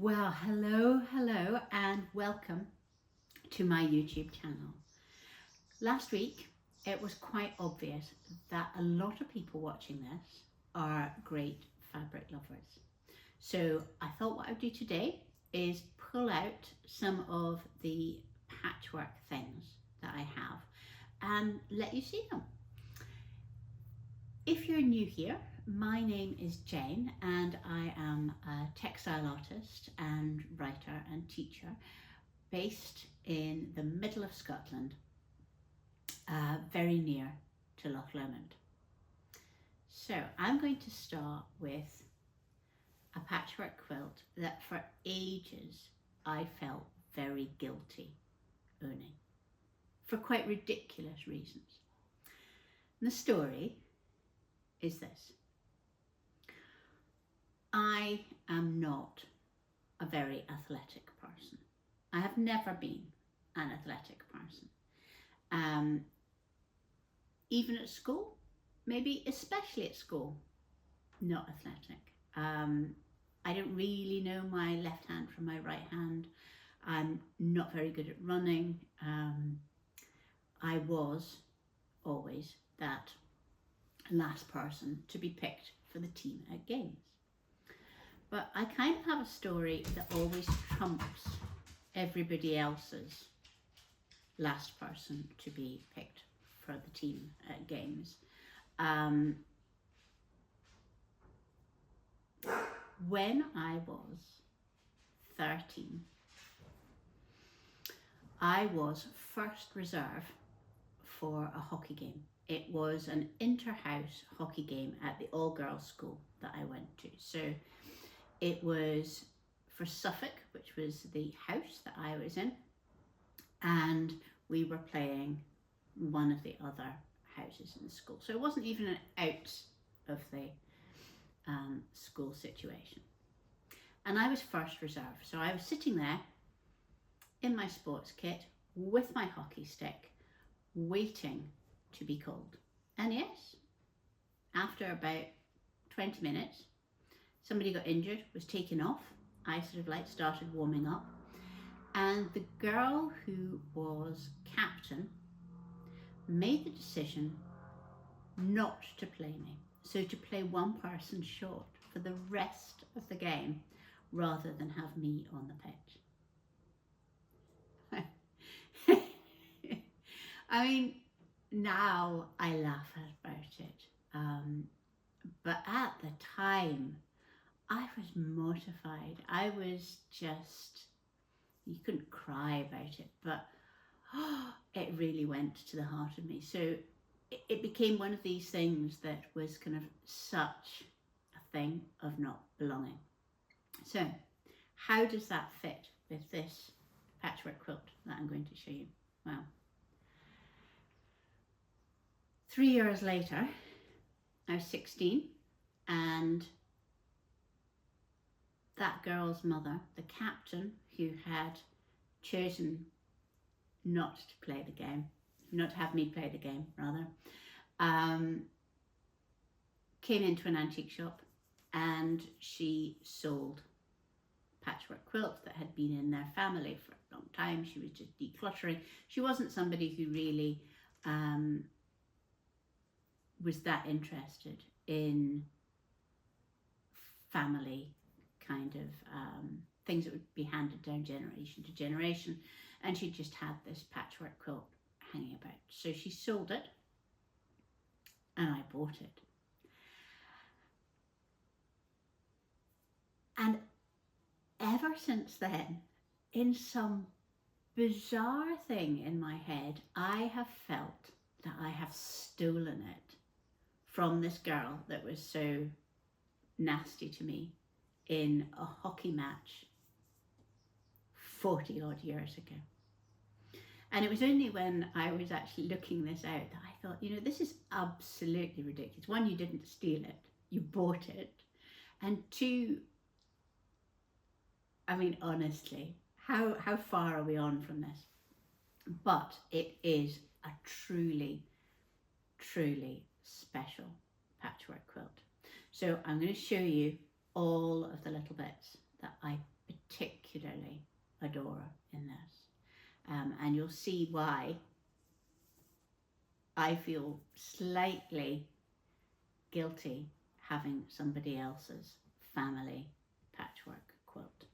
Well, hello, and welcome to my YouTube channel. Last week, it was quite obvious that a lot of people watching this are great fabric lovers. So I thought what I'd do today is pull out some of the patchwork things that I have and let you see them. If you're new here, my name is Jane and I am a textile artist and writer and teacher based in the middle of Scotland, very near to Loch Lomond. So I'm going to start with a patchwork quilt that for ages I felt very guilty owning for quite ridiculous reasons. And the story is this. I am not a very athletic person. I have never been an athletic person. Even at school, maybe especially at school, not athletic. I don't really know my left hand from my right hand. I'm not very good at running. I was always that last person to be picked for the team at games. But I kind of have a story that always trumps everybody else's last person to be picked for the team at games. When I was 13, I was first reserve for a hockey game. It was an inter-house hockey game at the all-girls school that I went to. So it was for Suffolk, which was the house that I was in, and we were playing one of the other houses in the school. So it wasn't even an out of the school situation. And I was first reserve. So I was sitting there in my sports kit with my hockey stick, waiting to be called. And yes, after about 20 minutes, somebody got injured, was taken off. I sort of like started warming up. And the girl who was captain made the decision not to play me. So to play one person short for the rest of the game rather than have me on the pitch. I mean, now I laugh about it. But at the time, I was mortified. I was just, you couldn't cry about it, but it really went to the heart of me. So it became one of these things that was kind of such a thing of not belonging. So how does that fit with this patchwork quilt that I'm going to show you? Well, 3 years later, I was 16, and that girl's mother, the captain who had chosen not to play the game, not to have me play the game rather, came into an antique shop and she sold patchwork quilts that had been in their family for a long time. She was just decluttering. She wasn't somebody who really was that interested in family kind of things that would be handed down generation to generation, and she just had this patchwork quilt hanging about. So she sold it and I bought it. And ever since then, in some bizarre thing in my head, I have felt that I have stolen it from this girl that was so nasty to me in a hockey match 40 odd years ago. And it was only when I was actually looking this out that I thought, you know, this is absolutely ridiculous. One, you didn't steal it, you bought it. And two, I mean, honestly, how far are we on from this? But it is a truly, truly special patchwork quilt. So I'm going to show you all of the little bits that I particularly adore in this. And you'll see why I feel slightly guilty having somebody else's family patchwork quilt.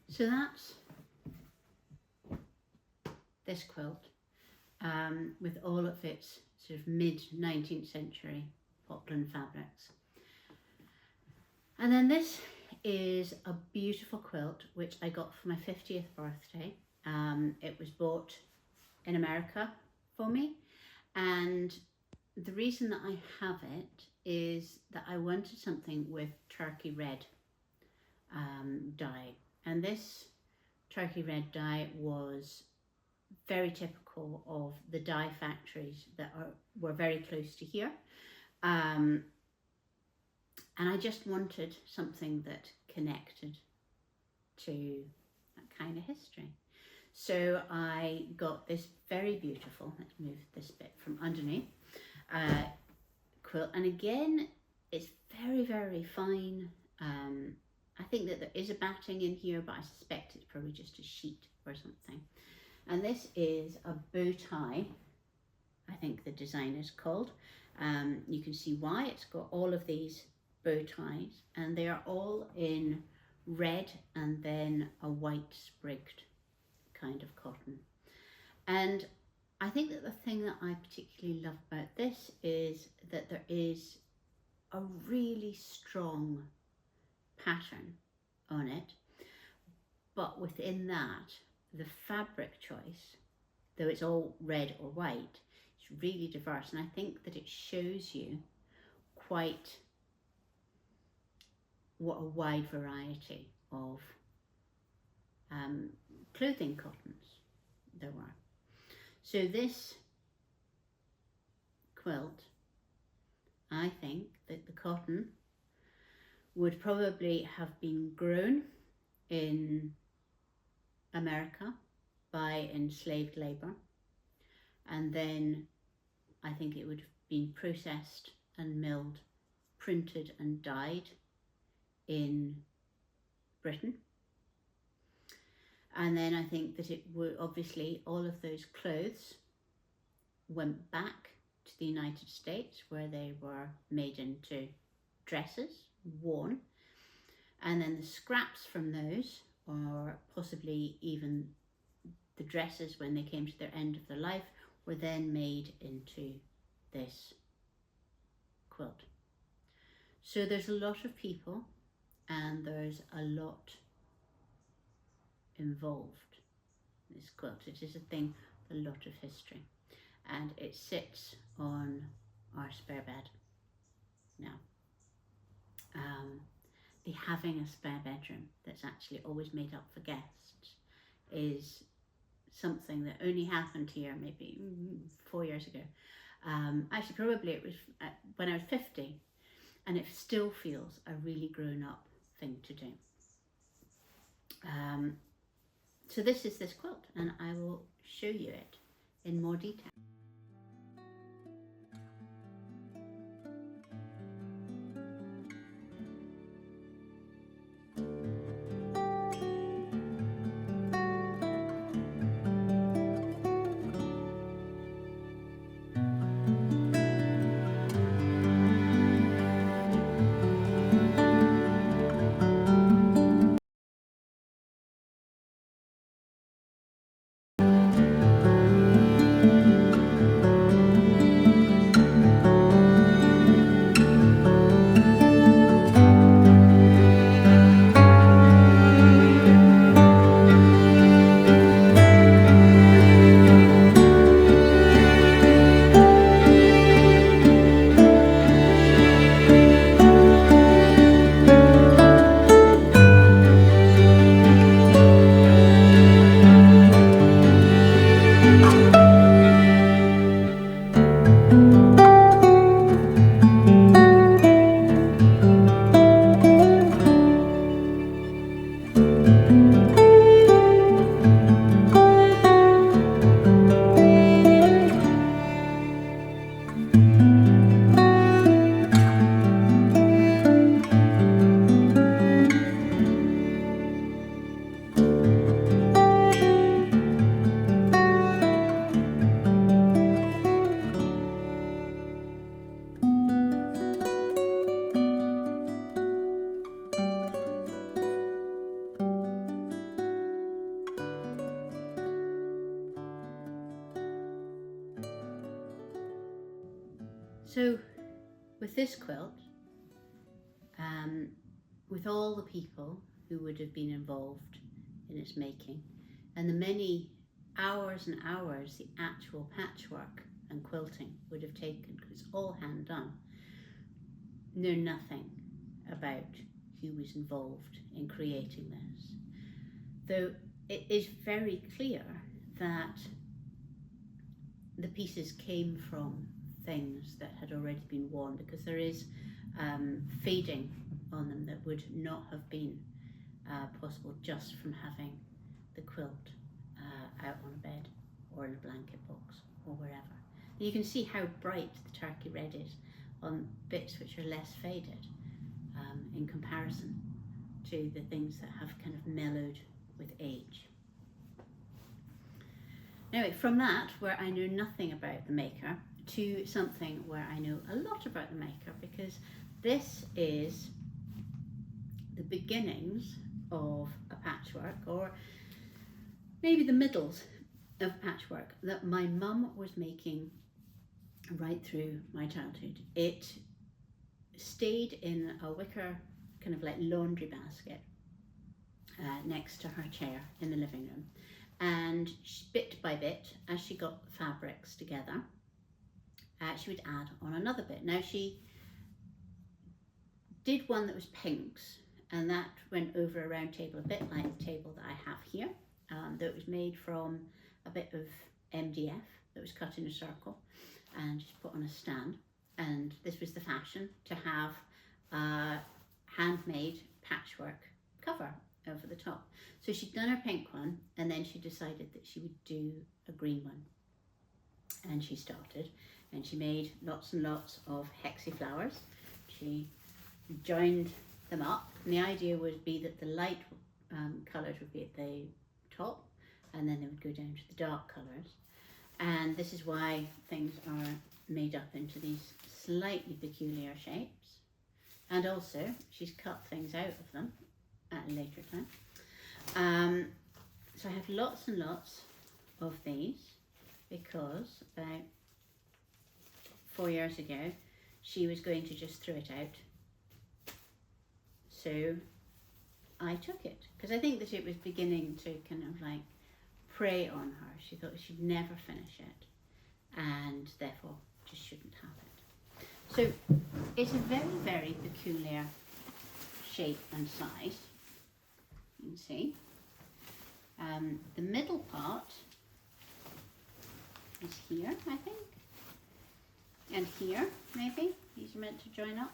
So that's this quilt with all of its sort of mid-19th century poplin fabrics. And then this is a beautiful quilt which I got for my 50th birthday. It was bought in America for me, and the reason that I have it is that I wanted something with turkey red dye, and this turkey red dye was very typical of the dye factories that were very close to here, and I just wanted something that connected to that kind of history. So I got this very beautiful, let's move this bit from underneath, quilt, and again it's very, very fine. I think that there is a batting in here, but I suspect it's probably just a sheet or something. And this is a bow tie, I think the design is called. You can see why. It's got all of these bow ties, and they are all in red and then a white sprigged kind of cotton. And I think that the thing that I particularly love about this is that there is a really strong pattern on it, but within that the fabric choice, though it's all red or white, it's really diverse, and I think that it shows you quite what a wide variety of clothing cottons there were. So this quilt, I think that the cotton would probably have been grown in America by enslaved labour, and then I think it would have been processed and milled, printed and dyed in Britain. And then I think that it would, obviously all of those clothes went back to the United States, where they were made into dresses, worn, and then the scraps from those, or possibly even the dresses when they came to their end of their life, were then made into this quilt. So there's a lot of people and there's a lot involved in this quilt. It is a thing with a lot of history, and it sits on our spare bed now. The having a spare bedroom that's actually always made up for guests is something that only happened here maybe 4 years ago. Actually, probably it was when I was 50, and it still feels a really grown-up thing to do. So this is this quilt, and I will show you it in more detail. So with this quilt, with all the people who would have been involved in its making, and the many hours and hours the actual patchwork and quilting would have taken, because it's all hand done, know nothing about who was involved in creating this. Though it is very clear that the pieces came from things that had already been worn, because there is fading on them that would not have been possible just from having the quilt out on a bed or in a blanket box or wherever. You can see how bright the turkey red is on bits which are less faded in comparison to the things that have kind of mellowed with age. Anyway, from that, where I know nothing about the maker, to something where I know a lot about the maker, because this is the beginnings of a patchwork, or maybe the middles of patchwork, that my mum was making right through my childhood. It stayed in a wicker kind of like laundry basket next to her chair in the living room, and bit by bit, as she got fabrics together, she would add on another bit. Now she did one that was pinks, and that went over a round table, a bit like the table that I have here, that was made from a bit of MDF that was cut in a circle and just put on a stand. And this was the fashion, to have a handmade patchwork cover over the top. So she'd done her pink one, and then she decided that she would do a green one. And she started, and she made lots and lots of hexy flowers. She joined them up, and the idea would be that the light colours would be at the top, and then they would go down to the dark colours. And this is why things are made up into these slightly peculiar shapes. And also, she's cut things out of them at a later time. So I have lots and lots of these, because about 4 years ago, she was going to just throw it out. So I took it, because I think that it was beginning to kind of like prey on her. She thought she'd never finish it, and therefore just shouldn't have it. So it's a very, very peculiar shape and size. You can see. The middle part is here, I think, and here maybe. These are meant to join up,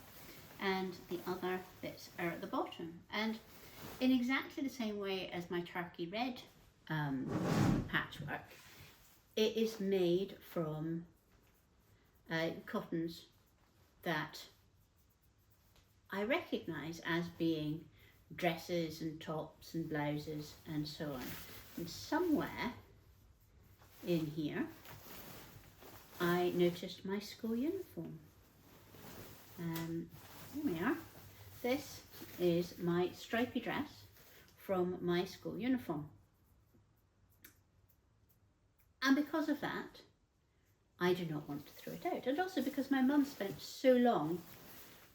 and the other bits are at the bottom. And in exactly the same way as my turkey red patchwork, it is made from cottons that I recognise as being dresses and tops and blouses and so on. And somewhere in here I noticed my school uniform. Here we are. This is my stripy dress from my school uniform. And because of that, I do not want to throw it out. And also because my mum spent so long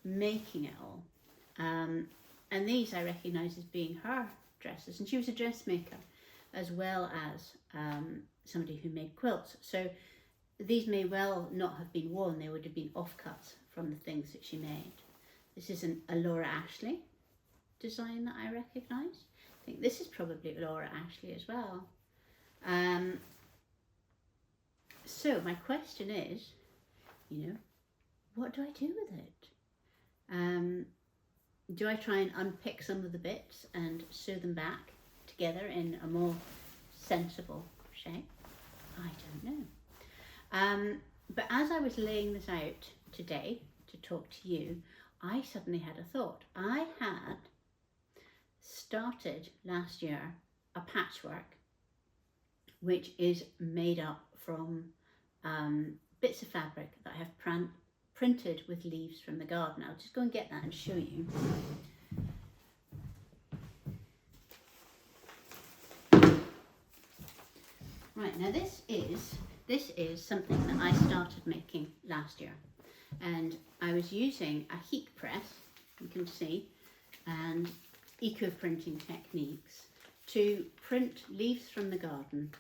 making it all. And these I recognise as being her dresses. And she was a dressmaker as well as somebody who made quilts. So these may well not have been worn. They would have been offcuts from the things that she made. This is a Laura Ashley design that I recognise. I think this is probably Laura Ashley as well. So my question is, what do I do with it? Do I try and unpick some of the bits and sew them back together in a more sensible shape? I don't know. But as I was laying this out today to talk to you, I suddenly had a thought. I had started last year a patchwork which is made up from bits of fabric that I have printed with leaves from the garden. I'll just go and get that and show you. Right, now this is something that I started making last year, and I was using a heat press, you can see, and eco-printing techniques to print leaves from the garden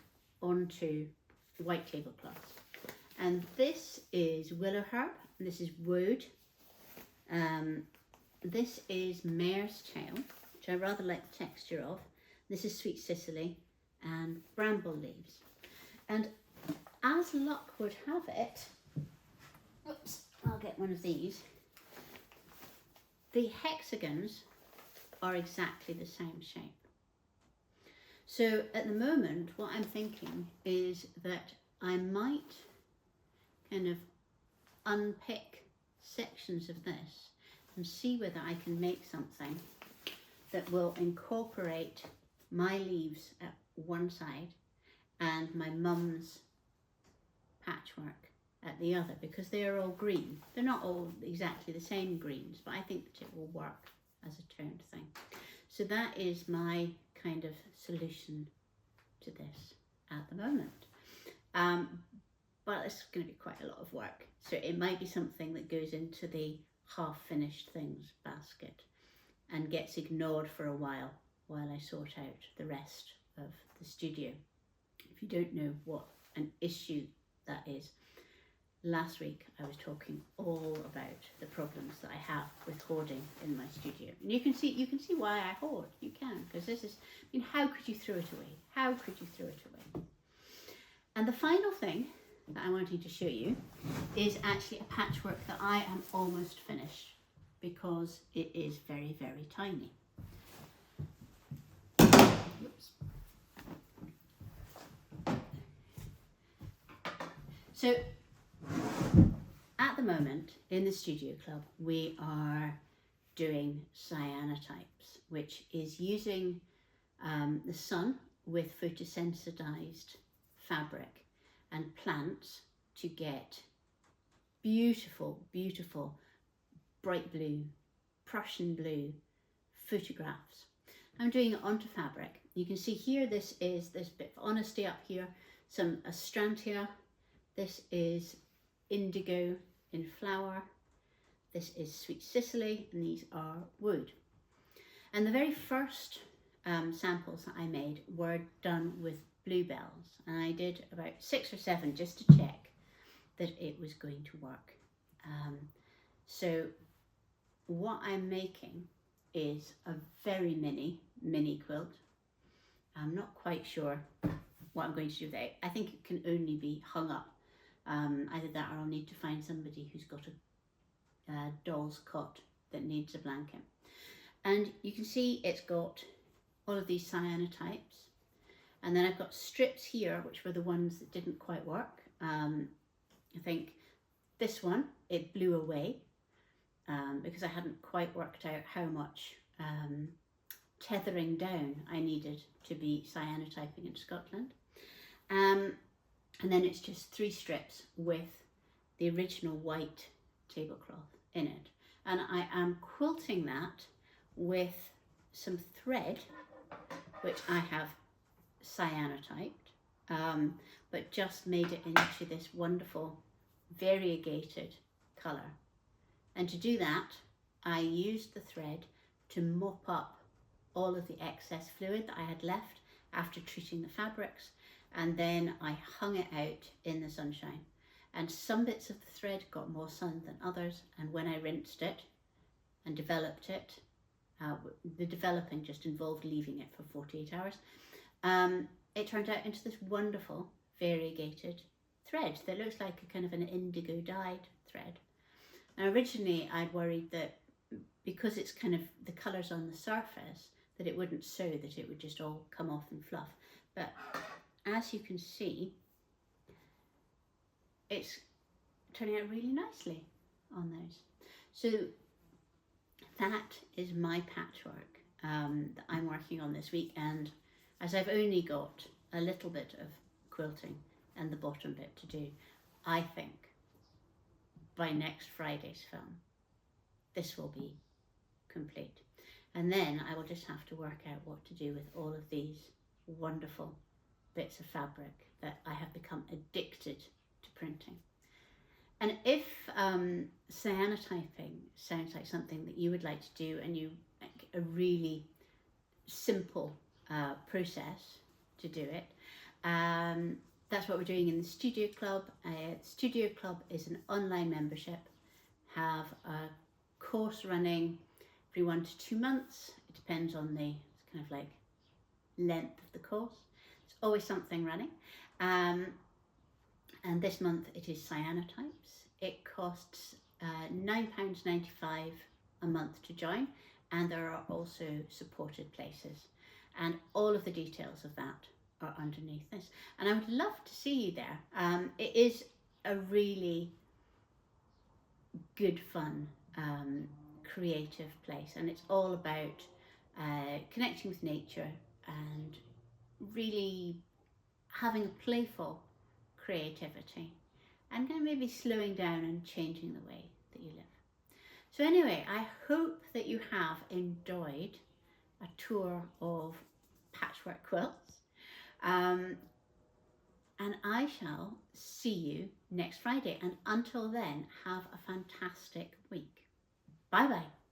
onto white tablecloth. And this is willow herb, and this is woad. This is mare's tail, which I rather like the texture of. This is sweet Cicely and bramble leaves. And as luck would have it, oops, I'll get one of these. The hexagons are exactly the same shape. So at the moment, what I'm thinking is that I might kind of unpick sections of this and see whether I can make something that will incorporate my leaves at one side and my mum's patchwork at the other, because they are all green. They're not all exactly the same greens, but I think that it will work as a toned thing. So that is my kind of solution to this at the moment. But it's going to be quite a lot of work. So it might be something that goes into the half-finished things basket and gets ignored for a while I sort out the rest of the studio. If you don't know what an issue that is, last week I was talking all about the problems that I have with hoarding in my studio. And you can see why I hoard. You can, because this is, how could you throw it away? How could you throw it away? And the final thing that I wanted to show you is actually a patchwork that I am almost finished because it is very, very tiny. Oops. So at the moment in the Studio Club we are doing cyanotypes, which is using the sun with photosensitized fabric and plants to get beautiful, beautiful bright blue, Prussian blue photographs. I'm doing it onto fabric. You can see here this is this bit of honesty up here, some astrantia. This is indigo in flower. This is sweet Sicily, and these are wood. And the very first samples that I made were done with bluebells, and I did about 6 or 7 just to check that it was going to work. So what I'm making is a very mini quilt. I'm not quite sure what I'm going to do with it. I think it can only be hung up. Either that or I'll need to find somebody who's got a doll's cot that needs a blanket. And you can see it's got all of these cyanotypes, and then I've got strips here which were the ones that didn't quite work. I think this one, it blew away because I hadn't quite worked out how much tethering down I needed to be cyanotyping in Scotland. And then it's just 3 strips with the original white tablecloth in it. And I am quilting that with some thread, which I have cyanotyped, but just made it into this wonderful variegated colour. And to do that, I used the thread to mop up all of the excess fluid that I had left after treating the fabrics, and then I hung it out in the sunshine. And some bits of the thread got more sun than others, and when I rinsed it and developed it, the developing just involved leaving it for 48 hours, it turned out into this wonderful variegated thread that looks like a kind of an indigo dyed thread. Now originally I'd worried that because it's kind of the colours on the surface that it wouldn't sew, that it would just all come off and fluff, but as you can see, it's turning out really nicely on those. So that is my patchwork that I'm working on this week, and as I've only got a little bit of quilting and the bottom bit to do, I think by next Friday's film this will be complete, and then I will just have to work out what to do with all of these wonderful bits of fabric that I have become addicted to printing. And if cyanotyping sounds like something that you would like to do, and you like a really simple process to do it, that's what we're doing in the Studio Club. Studio Club is an online membership, have a course running every 1 to 2 months. It depends on the kind of like length of the course. There's always something running. And this month it is Cyanotypes. It costs £9.95 a month to join, and there are also supported places, and all of the details of that are underneath this, and I would love to see you there. It is a really good fun creative place, and it's all about connecting with nature and really having a playful creativity, and kind of maybe slowing down and changing the way that you live. So anyway, I hope that you have enjoyed a tour of patchwork quilts, and I shall see you next Friday, and until then, have a fantastic week. Bye bye.